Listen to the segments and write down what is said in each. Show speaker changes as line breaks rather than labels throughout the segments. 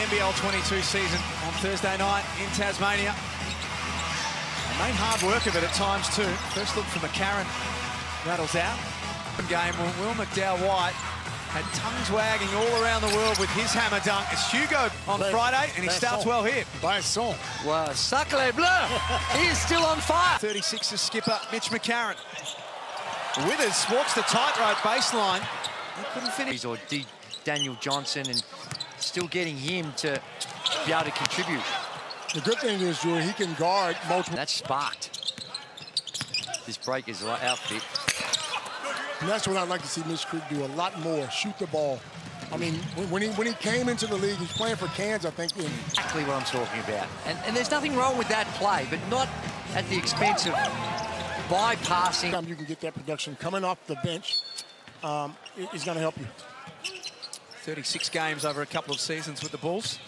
NBL 22 season on Thursday night in Tasmania. They made hard work of it at times too. First look for McCarron, rattles out. Game, Will McDowell-White had tongues wagging all around the world with his hammer dunk. It's Hugo on Friday, and he starts well here.
Besson.
Wow, sacre bleu! He is still on fire.
36 is skipper Mitch McCarron. Withers walks the tightrope baseline. He couldn't finish.
Or Daniel Johnson, and still getting him to be able to contribute.
The good thing is, Drew, he can guard multiple.
That's sparked this Breakers outfit.
And that's what I'd like to see Mitch Creek do a lot more, shoot the ball. I mean, when he came into the league, he was playing for Cairns, I think.
Exactly what I'm talking about. And there's nothing wrong with that play, but not at the expense of bypassing.
You can get that production coming off the bench. It's going to help you.
36 games over a couple of seasons with the Bulls.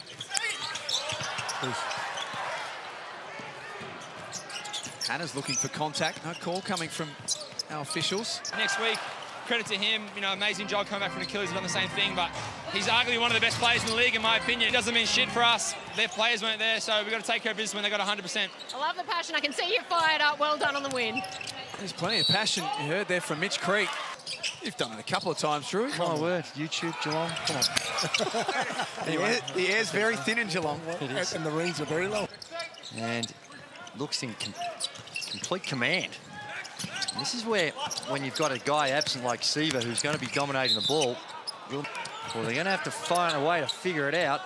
Hannah's looking for contact. No call coming from our officials.
Next week, credit to him. You know, amazing job coming back from Achilles. He's done the same thing, but he's arguably one of the best players in the league, in my opinion. It doesn't mean shit for us. Their players weren't there, so we've got to take care of business when they got 100%.
I love the passion. I can see you fired up. Well done on the win.
There's plenty of passion you heard there from Mitch Creek. You've done it a couple of times, Drew.
My word, YouTube, Geelong, come on.
Anyway, the air's very thin in Geelong.
It is.
And the rings are very low.
And looks in complete command. And this is where, when you've got a guy absent like Seaver, who's going to be dominating the ball, well, they're going to have to find a way to figure it out.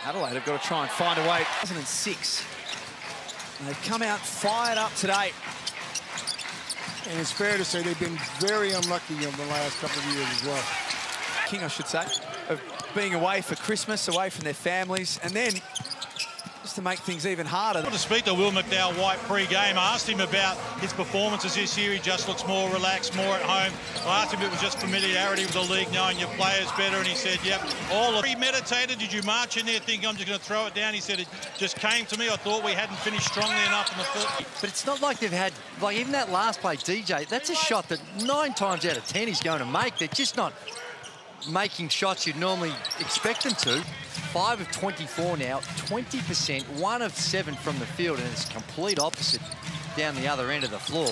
Adelaide have got to try and find a way. 2006. And they've come out fired up today.
And it's fair to say they've been very unlucky in the last couple of years as well.
King, I should say, of being away for Christmas, away from their families, and then just to make things even harder.
To speak to Will McDowell-White pre-game, I asked him about his performances this year. He just looks more relaxed, more at home. I asked him if it was just familiarity with the league, knowing your players better, and he said, yep. All premeditated. Did you march in there thinking I'm just going to throw it down? He said it just came to me. I thought we hadn't finished strongly enough in the fourth.
But it's not like they've had, like even that last play, DJ, that's a shot that 9 times out of 10 he's going to make. They're just not making shots you'd normally expect them to. 5 of 24 now, 20%, 1 of 7 from the field, and it's complete opposite down the other end of the floor.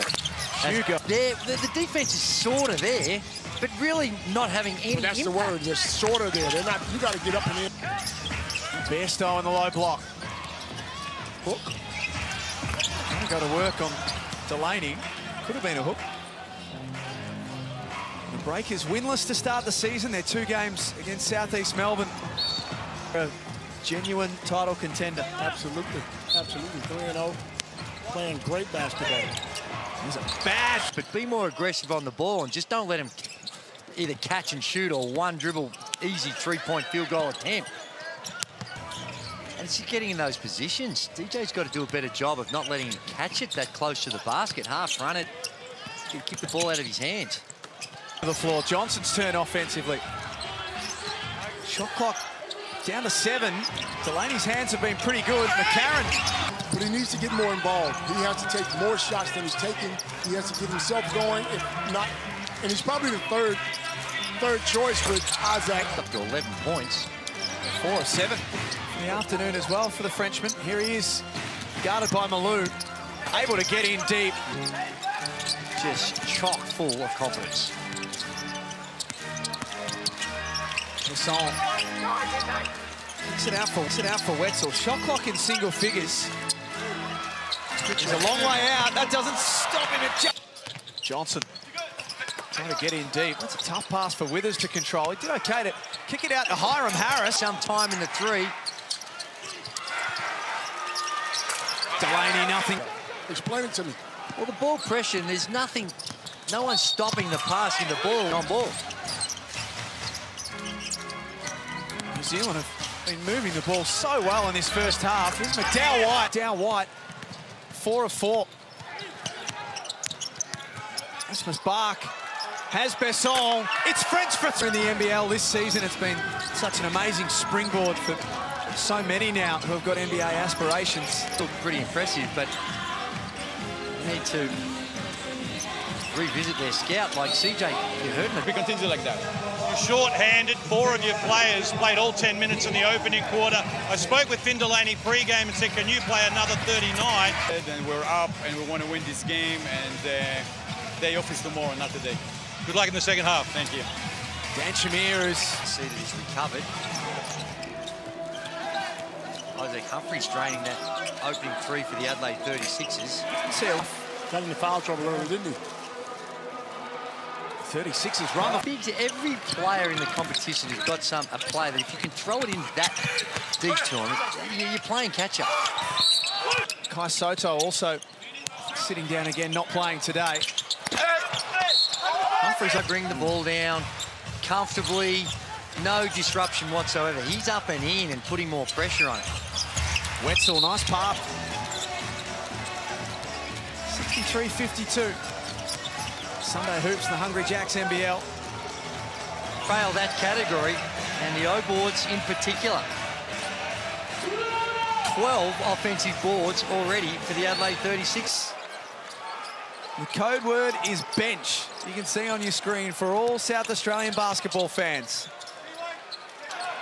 Hugo.
The defense is sort of there, but really not having any
That's
impact.
the word. They're sort of there. They're not. You got to get up and in.
Besson in the low block. Hook. Got to work on Delaney. Could have been a hook. The Breakers winless to start the season. They're 2 games against Southeast Melbourne. A genuine title contender.
Absolutely. Absolutely. 3-0. Playing great basketball.
There's a bad...
But be more aggressive on the ball and just don't let him either catch and shoot or one dribble, easy 3-point field goal attempt. And it's just getting in those positions. DJ's got to do a better job of not letting him catch it that close to the basket, half run it, keep the ball out of his hands.
The floor. Johnson's turn offensively. Shot clock down to 7. Delaney's hands have been pretty good. McCarron.
But he needs to get more involved. He has to take more shots than he's taking. He has to get himself going. If not, and he's probably the third choice with Isaac.
Up to 11 points.
4 of 7 in the afternoon as well for the Frenchman. Here he is, guarded by Malou. Able to get in deep.
Just chock full of confidence.
Besson. It's it out for Wetzel. Shot clock in single figures. Which is a long way out. That doesn't stop him at Johnson. Trying to get in deep. That's a tough pass for Withers to control. He did okay to kick it out to Hiram Harris.
Some time in the 3.
Delaney, nothing.
Explain it to me.
Well, the ball pressure, there's nothing, no one's stopping the passing the ball on ball.
New Zealand have been moving the ball so well in this first half. Here's McDowell-White. McDowell-White, 4 of 4. Rasmus Bark has Besson. It's French for in the NBL this season. It's been such an amazing springboard for so many now who have got NBA aspirations.
Still pretty impressive, but they need to revisit their scout like CJ. You heard him.
We continue like that.
short-handed. 4 of your players played all 10 minutes in the opening quarter. I spoke with Finn Delaney pre-game and said, can you play another 39?
And we're up and we want to win this game, and day off is tomorrow, not today.
Good luck in the second half.
Thank you.
Dan Shamir is...
See that he's recovered. Isaac Humphries draining that opening 3 for the Adelaide 36ers.
Got into foul trouble early, didn't he?
36ers run.
Every player in the competition has got a player that if you can throw it in that deep to him, you're playing catch-up.
Kai Soto also sitting down again, not playing today.
Humphries will bring the ball down comfortably, no disruption whatsoever. He's up and in and putting more pressure on it.
Wetzel, nice pass. 63-52. Sunday Hoops, the Hungry Jacks NBL.
Fail that category, and the O-boards in particular. 12 offensive boards already for the Adelaide 36.
The code word is bench. You can see on your screen for all South Australian basketball fans.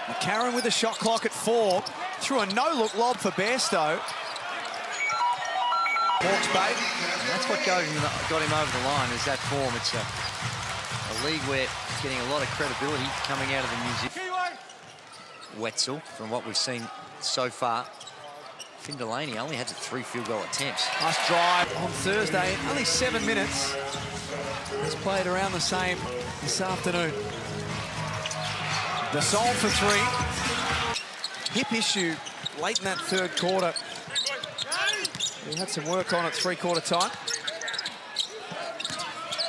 McCarron with a shot clock at 4. Threw a no-look lob for Bairstow. Hawks bait.
And that's what got him over the line, is that form. It's a league where it's getting a lot of credibility coming out of the New Zealand. Wetzel, from what we've seen so far. Finn Delaney only had the 3 field goal attempts.
Nice drive on Thursday, only 7 minutes. It's played around the same this afternoon. Besson for 3. Hip issue late in that third quarter. He had some work on at 3-quarter time.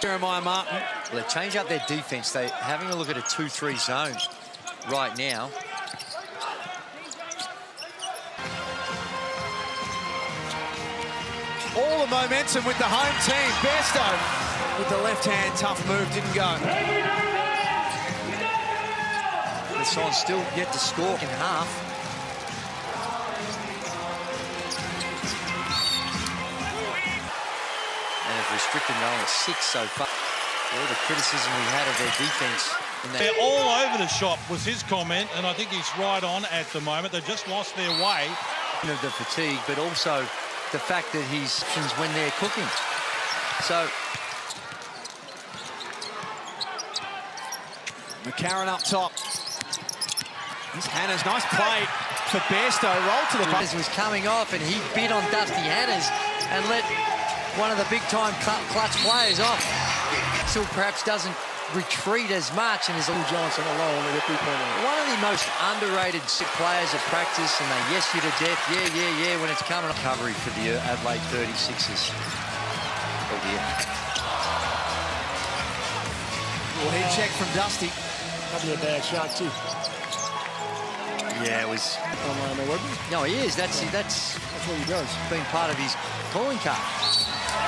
Jeremiah Martin.
Well, they change up their defense. They're having a look at a 2-3 zone right now.
All the momentum with the home team. Bairstow with the left hand, tough move, didn't go.
Besson still yet to score in half. And have restricted only 6 so far. All the criticism we had of their defense.
They're all over the shop was his comment, and I think he's right on at the moment. They've just lost their way.
Of the fatigue, but also the fact that he's when they're cooking. So
McCarron up top. Here's Hannah's nice play for Bairstow. Roll to the
Hannah's was coming off, and he bit on Dusty Hannah's and let one of the big-time clutch players off. Still perhaps doesn't retreat as much, and is
Johnson alone with a 3-pointer.
one of the most underrated players at practice, and they yes you to death, yeah, when it's coming. Recovery for the Adelaide 36ers. Oh dear.
Well, head check from Dusty.
Probably a bad shot too.
Yeah, it was.
Online, wasn't it?
No, he is. That's
That's what he does.
been part of his calling card.